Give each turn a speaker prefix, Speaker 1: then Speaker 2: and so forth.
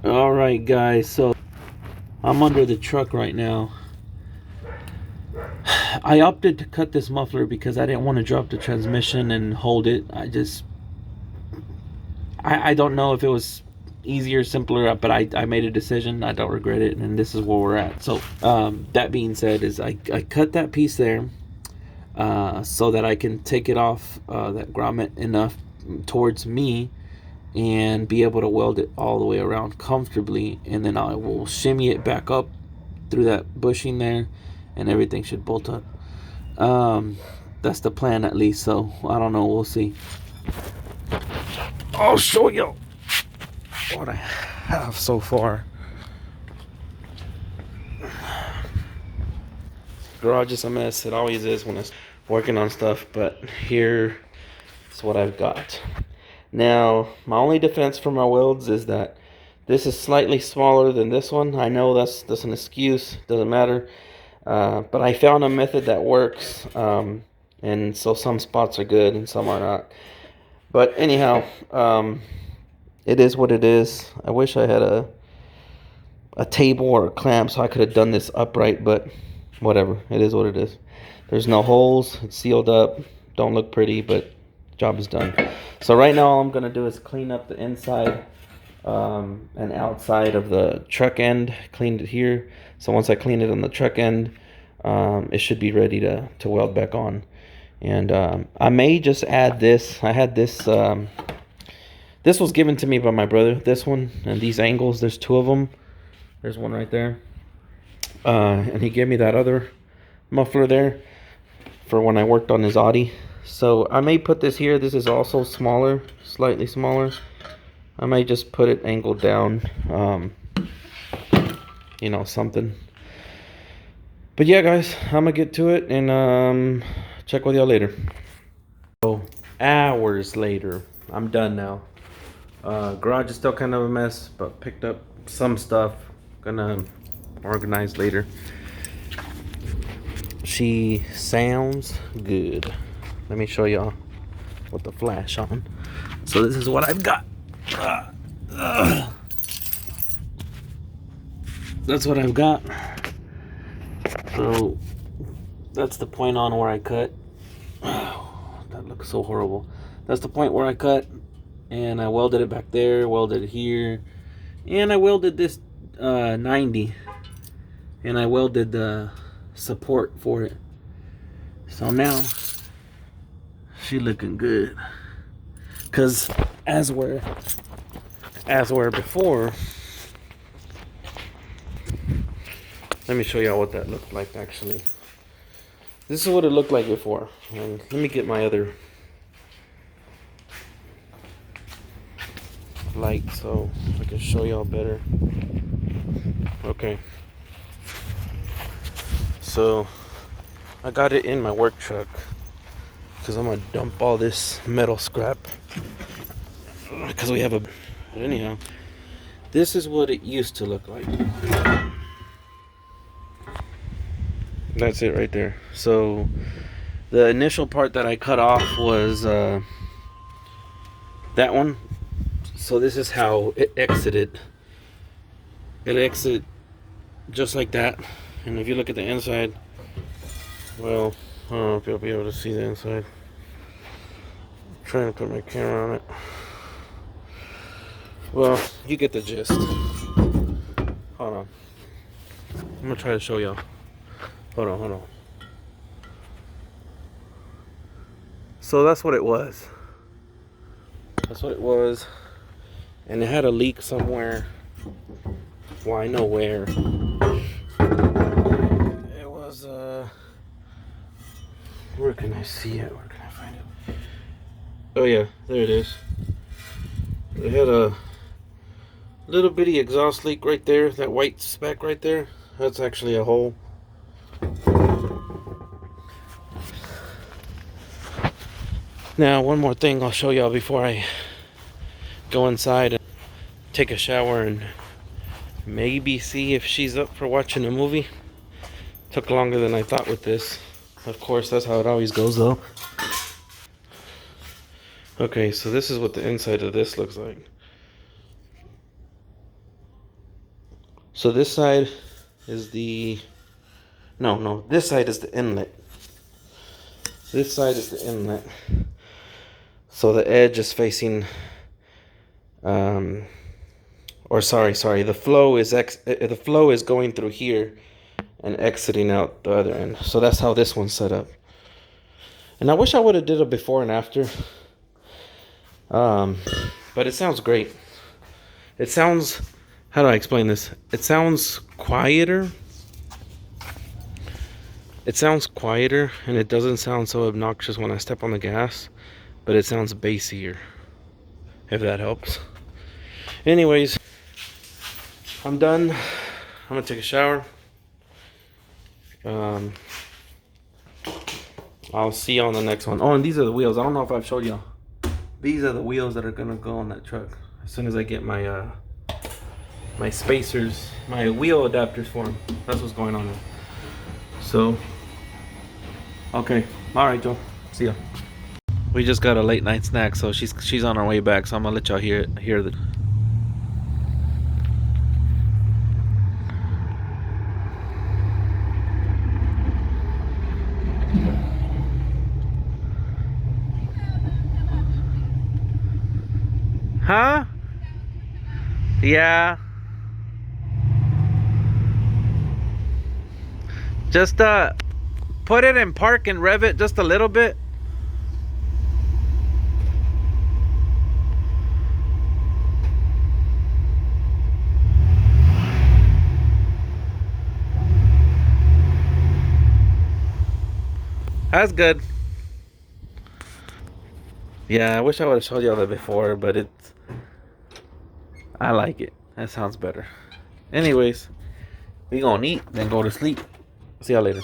Speaker 1: All right, guys, so I'm under the truck right now. I opted to cut this muffler because I didn't want to drop the transmission and hold it. I don't know if it was easier, simpler, but I made a decision. I don't regret it, and this is where we're at. So that being said, is I cut that piece there so that I can take it off that grommet enough towards me and be able to weld it all the way around comfortably, and then I will shimmy it back up through that bushing there, and everything should bolt up. That's the plan, at least. So I don't know, we'll see. I'll show you what I have so far. Garage is a mess. It always is when I'm working on stuff, but here is what I've got. Now, my only defense for my welds is that this is slightly smaller than this one. I know that's an excuse, doesn't matter. But I found a method that works, and so some spots are good and some are not. But anyhow, it is what it is. I wish I had a table or a clamp so I could have done this upright, but whatever. It is what it is. There's no holes. It's sealed up. Don't look pretty, but the job is done. So right now all I'm going to do is clean up the inside and outside of the truck end. Cleaned it here. So once I clean it on the truck end, it should be ready to weld back on. And I may just add this. I had this. This was given to me by my brother. This one and these angles. There's two of them. There's one right there. And he gave me that other muffler there for when I worked on his Audi. So I may put this here. This is also smaller, slightly smaller. I may just put it angled down. You know, something. But yeah, guys, I'm gonna get to it and check with y'all later. So hours later, I'm done now. Garage is still kind of a mess, but picked up some stuff. Gonna organize later. She sounds good. Let me show y'all with the flash on. So this is what I've got. That's what I've got. So that's the point on where I cut. That looks so horrible. That's the point where I cut, and I welded it back there, welded it here, and I welded this 90, and I welded the support for it. So now she looking good. Cause as where before, let me show y'all what that looked like actually. This is what it looked like before. And let me get my other light so I can show y'all better. Okay. So I got it in my work truck because I'm gonna dump all this metal scrap because we have a. But anyhow, this is what it used to look like. That's it right there. So the initial part that I cut off was that one. So this is how it exited. It exited just like that. And if you look at the inside, well, I don't know if you'll be able to see the inside. I'm trying to put my camera on it. Well, you get the gist. Hold on. I'm gonna try to show y'all. Hold on. So that's what it was. And it had a leak somewhere. Well, I know where. It was, where can I see it? Where can I find it? Oh yeah, there it is. It had a little bitty exhaust leak right there. That white speck right there. That's actually a hole. Now, one more thing I'll show y'all before I go inside and take a shower and maybe see if she's up for watching a movie. Took longer than I thought with this. Of course, that's how it always goes though. Okay, so this is what the inside of this looks like. So this side is the, no, this side is the inlet. This side is the inlet. So the edge is facing, or sorry, the flow is going through here and exiting out the other end. So that's how this one's set up. And I wish I would have did a before and after. But it sounds great. It sounds, how do I explain this? It sounds quieter. It sounds quieter, and it doesn't sound so obnoxious when I step on the gas, but it sounds bassier, if that helps. Anyways, I'm done. I'm gonna take a shower. I'll see you on the next one. Oh, and these are the wheels. I don't know if I've showed y'all. These are the wheels that are gonna go on that truck as soon as I get my my spacers, my wheel adapters for them. That's what's going on there. So, okay, all right, Joe. See ya. We just got a late night snack, so she's on her way back. So I'm gonna let y'all hear the. Huh? Yeah. Just put it in park and rev it just a little bit. That's good. Yeah, I wish I would have showed y'all that before, but I like it. That sounds better. Anyways, we gonna eat, then go to sleep. See y'all later.